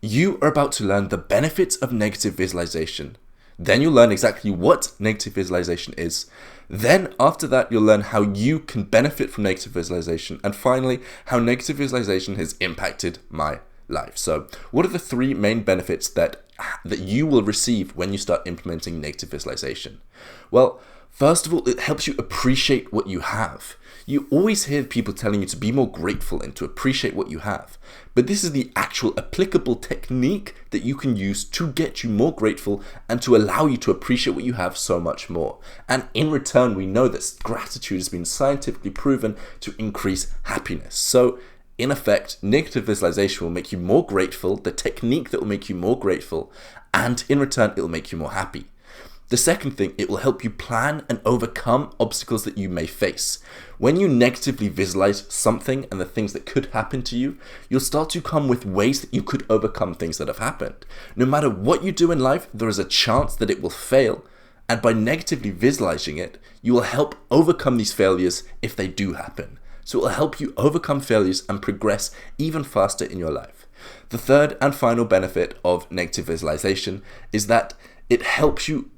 you are about to learn the benefits of negative visualization. Then you'll learn exactly what negative visualization is. Then after that, you'll learn how you can benefit from negative visualization. And finally, how negative visualization has impacted my life. So what are the three main benefits that you will receive when you start implementing negative visualization? Well, first of all, it helps you appreciate what you have. You always hear people telling you to be more grateful and to appreciate what you have. But this is the actual applicable technique that you can use to get you more grateful and to allow you to appreciate what you have so much more. And in return, we know that gratitude has been scientifically proven to increase happiness. So in effect, negative visualization will make you more grateful, the technique that will make you more grateful, and in return, it will make you more happy. The second thing, it will help you plan and overcome obstacles that you may face. When you negatively visualize something and the things that could happen to you, you'll start to come with ways that you could overcome things that have happened. No matter what you do in life, there is a chance that it will fail. And by negatively visualizing it, you will help overcome these failures if they do happen. So it will help you overcome failures and progress even faster in your life. The third and final benefit of negative visualization is that it helps you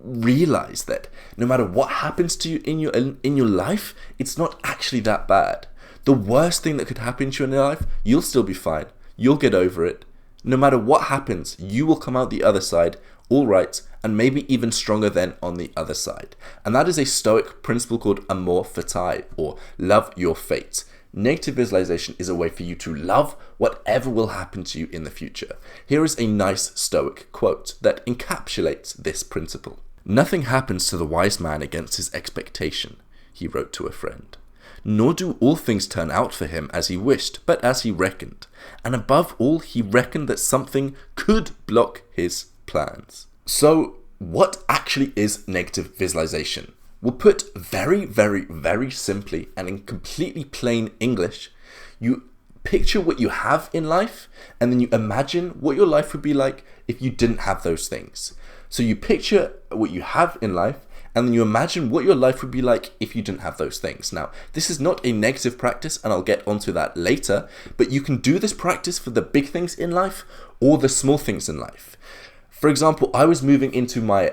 realize that no matter what happens to you in your life, it's not actually that bad. The worst thing that could happen to you in your life, you'll still be fine. You'll get over it. No matter what happens, you will come out the other side all right, and maybe even stronger than on the other side. And that is a Stoic principle called amor fati, or love your fate. Negative visualization is a way for you to love whatever will happen to you in the future. Here is a nice Stoic quote that encapsulates this principle. "Nothing happens to the wise man against his expectation," he wrote to a friend. "Nor do all things turn out for him as he wished, but as he reckoned. And above all, he reckoned that something could block his plans." So, what actually is negative visualization? We'll put very, very, very simply and in completely plain English, you picture what you have in life and then you imagine what your life would be like if you didn't have those things. So you picture what you have in life and then you imagine what your life would be like if you didn't have those things. Now, this is not a negative practice and I'll get onto that later, but you can do this practice for the big things in life or the small things in life. For example, I was moving into my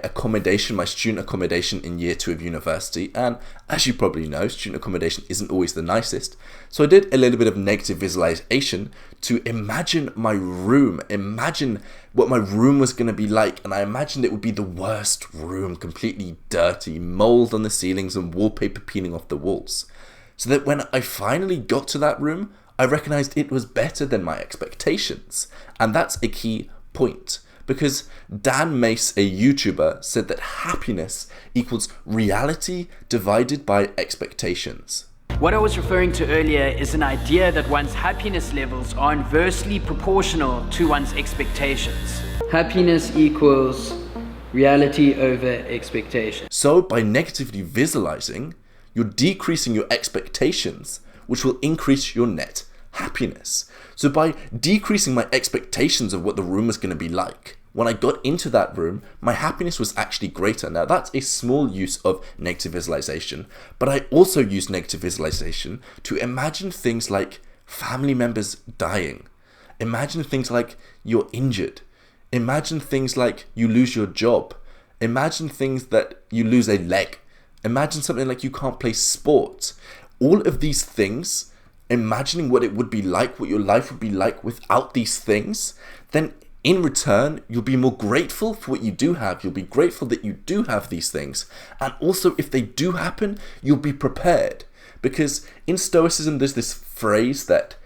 student accommodation in year 2 of university, and as you probably know, student accommodation isn't always the nicest. So I did a little bit of negative visualization to imagine my room, imagine what my room was going to be like, and I imagined it would be the worst room, completely dirty, mold on the ceilings and wallpaper peeling off the walls. So that when I finally got to that room, I recognized it was better than my expectations. And that's a key point. Because Dan Mace, a YouTuber, said that happiness equals reality divided by expectations. What I was referring to earlier is an idea that one's happiness levels are inversely proportional to one's expectations. Happiness equals reality over expectation. So by negatively visualizing, you're decreasing your expectations, which will increase your net happiness. So by decreasing my expectations of what the room was going to be like, when I got into that room, my happiness was actually greater. Now that's a small use of negative visualization, but I also use negative visualization to imagine things like family members dying. Imagine things like you're injured. Imagine things like you lose your job. Imagine things that you lose a leg. Imagine something like you can't play sports. All of these things, imagining what it would be like, what your life would be like without these things, then in return, you'll be more grateful for what you do have. You'll be grateful that you do have these things. And also, if they do happen, you'll be prepared. Because in Stoicism, there's this phrase that,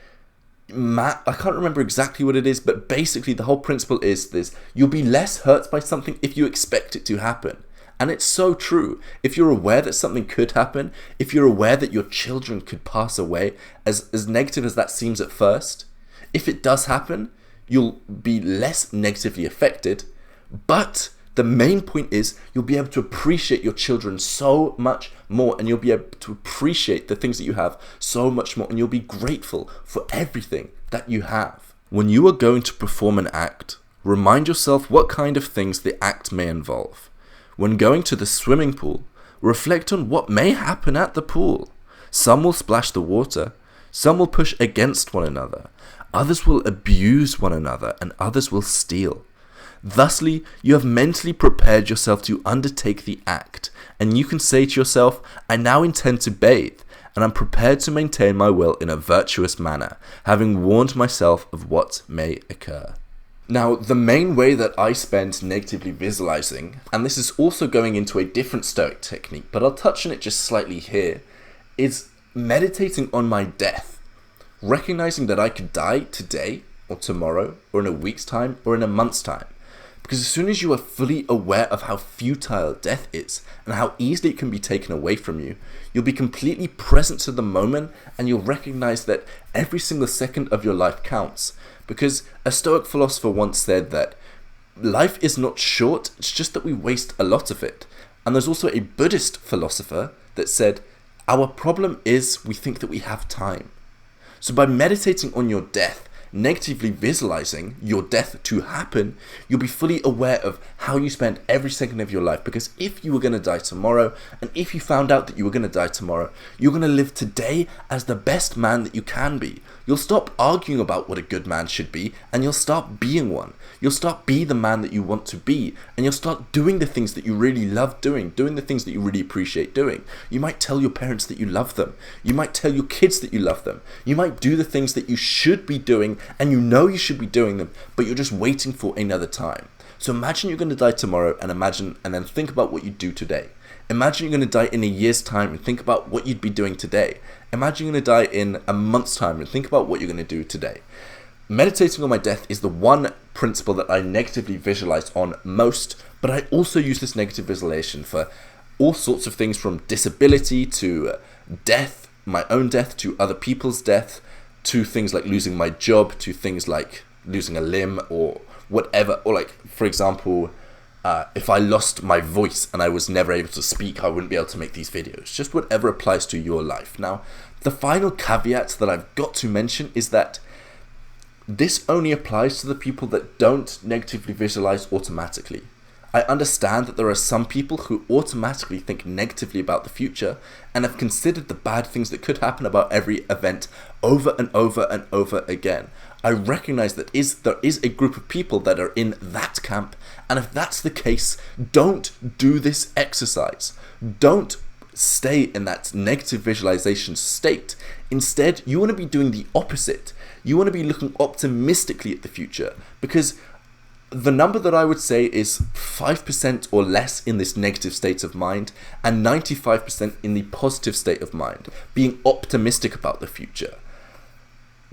I can't remember exactly what it is, but basically the whole principle is this: you'll be less hurt by something if you expect it to happen. And it's so true. If you're aware that something could happen, if you're aware that your children could pass away, as negative as that seems at first, if it does happen, you'll be less negatively affected. But the main point is you'll be able to appreciate your children so much more, and you'll be able to appreciate the things that you have so much more, and you'll be grateful for everything that you have. When you are going to perform an act, remind yourself what kind of things the act may involve. When going to the swimming pool, reflect on what may happen at the pool. Some will splash the water, Some will push against one another. Others will abuse one another, and others will steal. Thusly, you have mentally prepared yourself to undertake the act, and you can say to yourself, I now intend to bathe, and I'm prepared to maintain my will in a virtuous manner, having warned myself of what may occur. Now, the main way that I spend negatively visualizing, and this is also going into a different Stoic technique, but I'll touch on it just slightly here, is meditating on my death. Recognizing that I could die today, or tomorrow, or in a week's time, or in a month's time. Because as soon as you are fully aware of how futile death is, and how easily it can be taken away from you, you'll be completely present to the moment, and you'll recognize that every single second of your life counts. Because a Stoic philosopher once said that life is not short, it's just that we waste a lot of it. And there's also a Buddhist philosopher that said, our problem is we think that we have time. So by meditating on your death, negatively visualizing your death to happen, you'll be fully aware of how you spend every second of your life. Because if you were going to die tomorrow, and if you found out that you were going to die tomorrow, you're going to live today as the best man that you can be. You'll stop arguing about what a good man should be, and you'll start being one. You'll start be the man that you want to be, and you'll start doing the things that you really love doing the things that you really appreciate doing. You might tell your parents that you love them. You might tell your kids that you love them. You might do the things that you should be doing, and you know you should be doing them, but you're just waiting for another time. So imagine you're going to die tomorrow, and then think about what you do today. Imagine you're going to die in a year's time, and think about what you'd be doing today. Imagine you're going to die in a month's time, and think about what you're going to do today. Meditating on my death is the one principle that I negatively visualize on most, but I also use this negative visualization for all sorts of things, from disability to death, my own death, to other people's death, to things like losing my job, to things like losing a limb or whatever. Or like, for example, if I lost my voice and I was never able to speak, I wouldn't be able to make these videos. Just whatever applies to your life. Now, the final caveat that I've got to mention is that this only applies to the people that don't negatively visualize automatically. I understand that there are some people who automatically think negatively about the future and have considered the bad things that could happen about every event over and over and over again. I recognize that there is a group of people that are in that camp, and if that's the case, don't do this exercise. Don't stay in that negative visualization state. Instead, you want to be doing the opposite. You want to be looking optimistically at the future, because the number that I would say is 5% or less in this negative state of mind, and 95% in the positive state of mind, being optimistic about the future.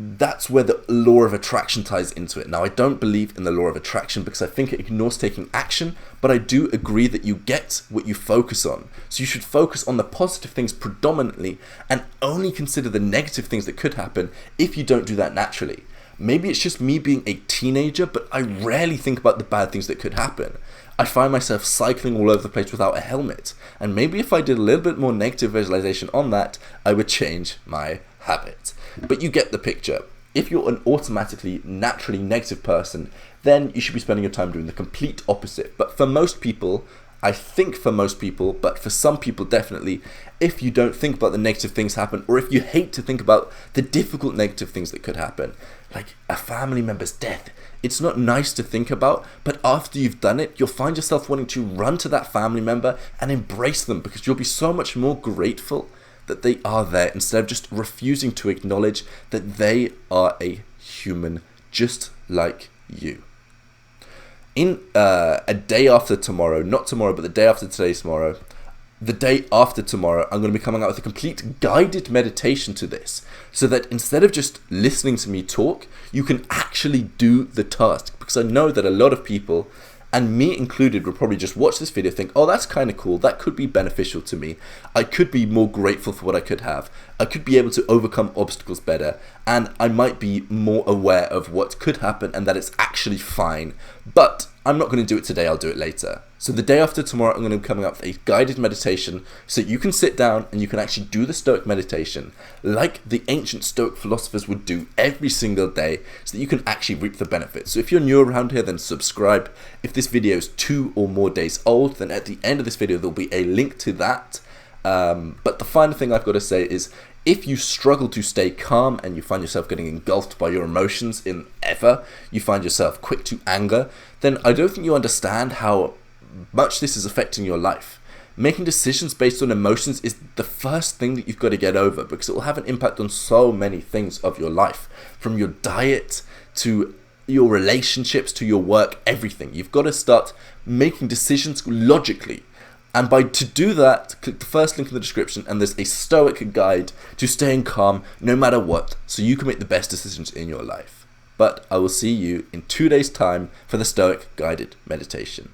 That's where the law of attraction ties into it. Now, I don't believe in the law of attraction because I think it ignores taking action, but I do agree that you get what you focus on. So you should focus on the positive things predominantly and only consider the negative things that could happen if you don't do that naturally. Maybe it's just me being a teenager, but I rarely think about the bad things that could happen. I find myself cycling all over the place without a helmet. And maybe if I did a little bit more negative visualization on that, I would change my habit. But you get the picture. If you're an automatically, naturally negative person, then you should be spending your time doing the complete opposite. But for most people, I think for most people, but for some people definitely, if you don't think about the negative things happen, or if you hate to think about the difficult negative things that could happen, like a family member's death, it's not nice to think about, but after you've done it, you'll find yourself wanting to run to that family member and embrace them, because you'll be so much more grateful that they are there, instead of just refusing to acknowledge that they are a human just like you. In a day after tomorrow, not tomorrow, but the day after today's tomorrow, the day after tomorrow, I'm going to be coming out with a complete guided meditation to this, so that instead of just listening to me talk, you can actually do the task. Because I know that a lot of people, and me included, will probably just watch this video, think, oh, that's kind of cool, that could be beneficial to me, I could be more grateful for what I could have, I could be able to overcome obstacles better, and I might be more aware of what could happen and that it's actually fine. But I'm not going to do it today, I'll do it later. So the day after tomorrow, I'm going to be coming up with a guided meditation so you can sit down and you can actually do the Stoic meditation like the ancient Stoic philosophers would do every single day, so that you can actually reap the benefits. So if you're new around here, then subscribe. If this video is 2 or more days old, then at the end of this video, there'll be a link to that. But the final thing I've got to say is, If you struggle to stay calm and you find yourself getting engulfed by your emotions you find yourself quick to anger, then I don't think you understand how much this is affecting your life. Making decisions based on emotions is the first thing that you've got to get over, because it will have an impact on so many things of your life, from your diet to your relationships to your work, everything. You've got to start making decisions logically. And to do that, click the first link in the description and there's a Stoic guide to staying calm no matter what, so you can make the best decisions in your life. But I will see you in 2 days' time for the Stoic guided meditation.